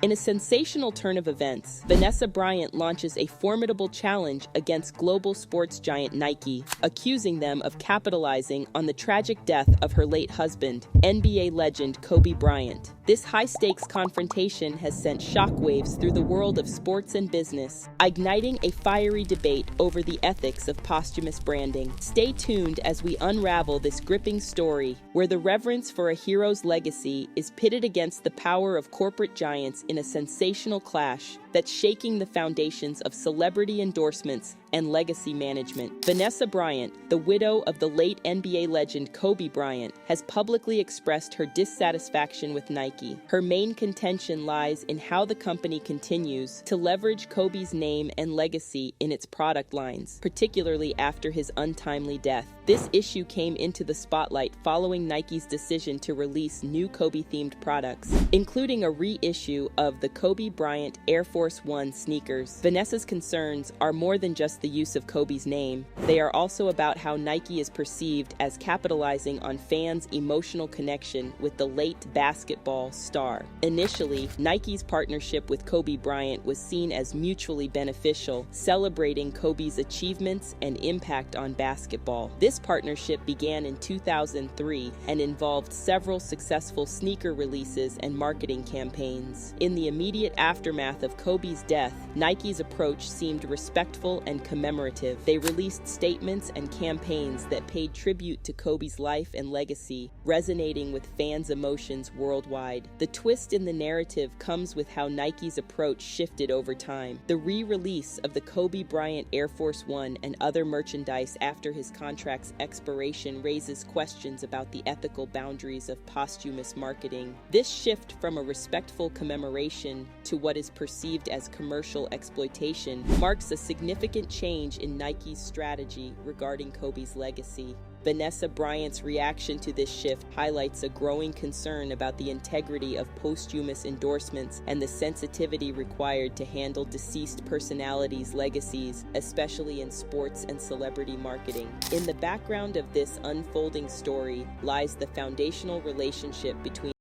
In a sensational turn of events, Vanessa Bryant launches a formidable challenge against global sports giant Nike, accusing them of capitalizing on the tragic death of her late husband, NBA legend Kobe Bryant. This high-stakes confrontation has sent shockwaves through the world of sports and business, igniting a fiery debate over the ethics of posthumous branding. Stay tuned as we unravel this gripping story, where the reverence for a hero's legacy is pitted against the power of corporate giants in a sensational clash that's shaking the foundations of celebrity endorsements and legacy management. Vanessa Bryant, the widow of the late NBA legend Kobe Bryant, has publicly expressed her dissatisfaction with Nike. Her main contention lies in how the company continues to leverage Kobe's name and legacy in its product lines, particularly after his untimely death. This issue came into the spotlight following Nike's decision to release new Kobe-themed products, including a reissue of the Kobe Bryant Air Force One sneakers. Vanessa's concerns are more than just the use of Kobe's name. They are also about how Nike is perceived as capitalizing on fans' emotional connection with the late basketball star. Initially, Nike's partnership with Kobe Bryant was seen as mutually beneficial, celebrating Kobe's achievements and impact on basketball. This partnership began in 2003 and involved several successful sneaker releases and marketing campaigns. In the immediate aftermath of Kobe's death, Nike's approach seemed respectful and commemorative. They released statements and campaigns that paid tribute to Kobe's life and legacy, resonating with fans' emotions worldwide. The twist in the narrative comes with how Nike's approach shifted over time. The re-release of the Kobe Bryant Air Force One and other merchandise after his contract's expiration raises questions about the ethical boundaries of posthumous marketing. This shift from a respectful commemoration to what is perceived as commercial exploitation marks a significant change in Nike's strategy regarding Kobe's legacy. Vanessa Bryant's reaction to this shift highlights a growing concern about the integrity of posthumous endorsements and the sensitivity required to handle deceased personalities' legacies, especially in sports and celebrity marketing. In the background of this unfolding story lies the foundational relationship between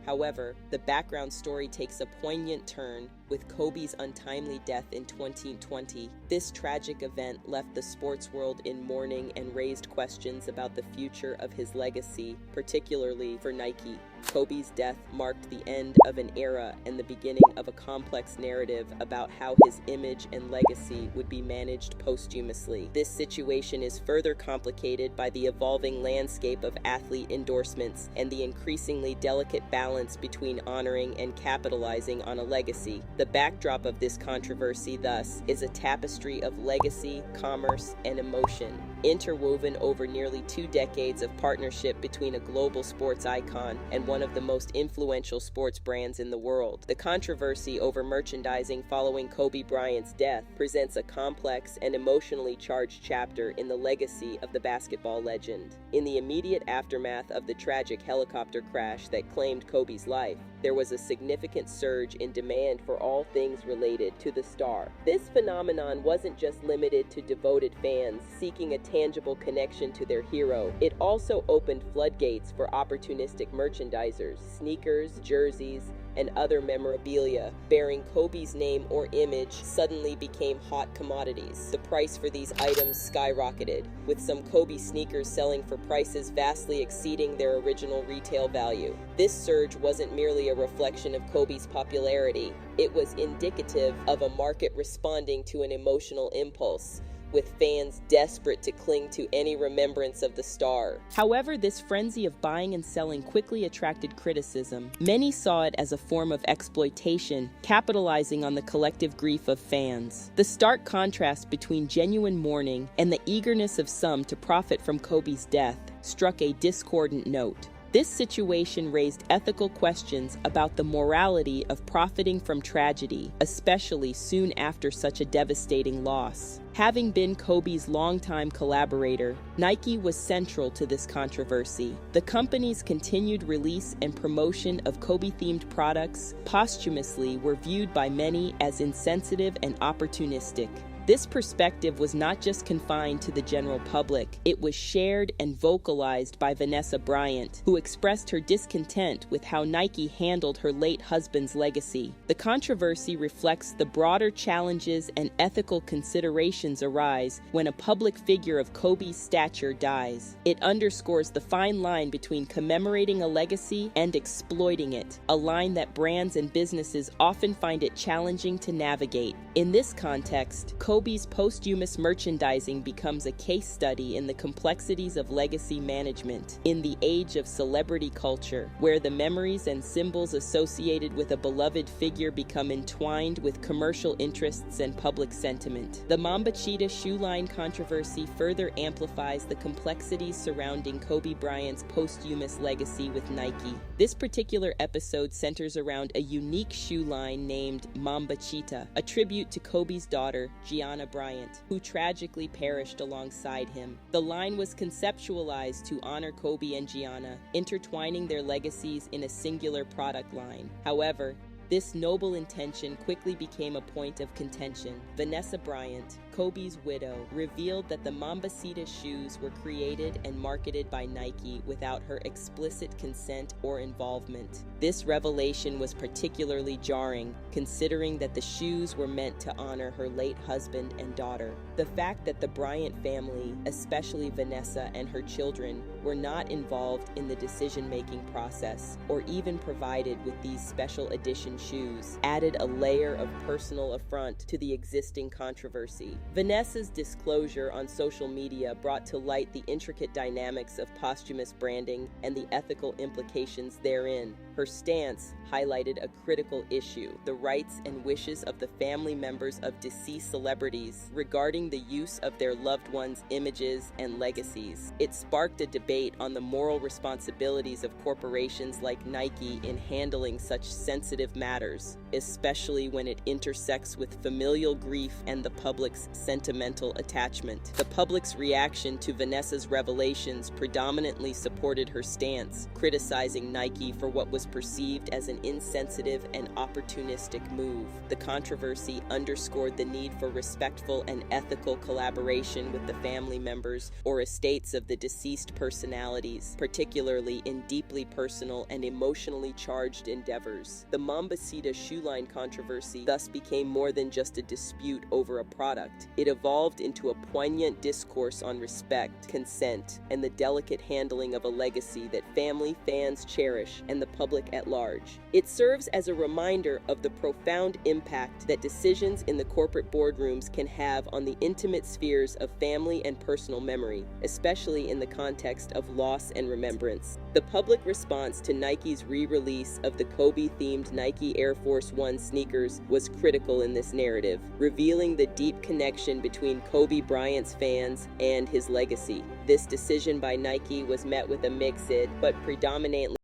However, the background story takes a poignant turn with Kobe's untimely death in 2020. This tragic event left the sports world in mourning and raised questions about the future of his legacy, particularly for Nike. Kobe's death marked the end of an era and the beginning of a complex narrative about how his image and legacy would be managed posthumously. This situation is further complicated by the evolving landscape of athlete endorsements and the increasingly delicate balance between honoring and capitalizing on a legacy. The backdrop of this controversy, thus, is a tapestry of legacy, commerce, and emotion, interwoven over nearly 2 decades of partnership between a global sports icon and one of the most influential sports brands in the world. The controversy over merchandising following Kobe Bryant's death presents a complex and emotionally charged chapter in the legacy of the basketball legend. In the immediate aftermath of the tragic helicopter crash that claimed Kobe's life, there was a significant surge in demand for all things related to the star. This phenomenon wasn't just limited to devoted fans seeking a tangible connection to their hero. It also opened floodgates for opportunistic merchandisers. Sneakers, jerseys, and other memorabilia bearing Kobe's name or image suddenly became hot commodities. The price for these items skyrocketed, with some Kobe sneakers selling for prices vastly exceeding their original retail value. This surge wasn't merely a reflection of Kobe's popularity, it was indicative of a market responding to an emotional impulse. with fans desperate to cling to any remembrance of the star. However, this frenzy of buying and selling quickly attracted criticism. Many saw it as a form of exploitation, capitalizing on the collective grief of fans. The stark contrast between genuine mourning and the eagerness of some to profit from Kobe's death struck a discordant note. This situation raised ethical questions about the morality of profiting from tragedy, especially soon after such a devastating loss. Having been Kobe's longtime collaborator, Nike was central to this controversy. The company's continued release and promotion of Kobe-themed products posthumously were viewed by many as insensitive and opportunistic. This perspective was not just confined to the general public, it was shared and vocalized by Vanessa Bryant, who expressed her discontent with how Nike handled her late husband's legacy. The controversy reflects the broader challenges and ethical considerations arise when a public figure of Kobe's stature dies. It underscores the fine line between commemorating a legacy and exploiting it, a line that brands and businesses often find it challenging to navigate. In this context, Kobe's posthumous merchandising becomes a case study in the complexities of legacy management. In the age of celebrity culture, where the memories and symbols associated with a beloved figure become entwined with commercial interests and public sentiment, the Mambacita shoe line controversy further amplifies the complexities surrounding Kobe Bryant's posthumous legacy with Nike. This particular episode centers around a unique shoe line named Mambacita, a tribute to Kobe's daughter, Vanessa Bryant, who tragically perished alongside him. The line was conceptualized to honor Kobe and Gianna, intertwining their legacies in a singular product line. However, this noble intention quickly became a point of contention. Vanessa Bryant, Kobe's widow, revealed that the Mambacita shoes were created and marketed by Nike without her explicit consent or involvement. This revelation was particularly jarring, considering that the shoes were meant to honor her late husband and daughter. The fact that the Bryant family, especially Vanessa and her children, were not involved in the decision-making process or even provided with these special edition shoes added a layer of personal affront to the existing controversy. Vanessa's disclosure on social media brought to light the intricate dynamics of posthumous branding and the ethical implications therein. Her stance highlighted a critical issue: the rights and wishes of the family members of deceased celebrities regarding the use of their loved ones' images and legacies. It sparked a debate on the moral responsibilities of corporations like Nike in handling such sensitive matters, especially when it intersects with familial grief and the public's sentimental attachment. The public's reaction to Vanessa's revelations predominantly supported her stance, criticizing Nike for what was perceived as an insensitive and opportunistic move. The controversy underscored the need for respectful and ethical collaboration with the family members or estates of the deceased personalities, particularly in deeply personal and emotionally charged endeavors. The Mambacita shoe line controversy thus became more than just a dispute over a product. It evolved into a poignant discourse on respect, consent, and the delicate handling of a legacy that family, fans cherish, and the public at large. It serves as a reminder of the profound impact that decisions in the corporate boardrooms can have on the intimate spheres of family and personal memory, especially in the context of loss and remembrance. The public response to Nike's re-release of the Kobe-themed Nike Air Force One sneakers was critical in this narrative, revealing the deep connection between Kobe Bryant's fans and his legacy. This decision by Nike was met with a mixed but predominantly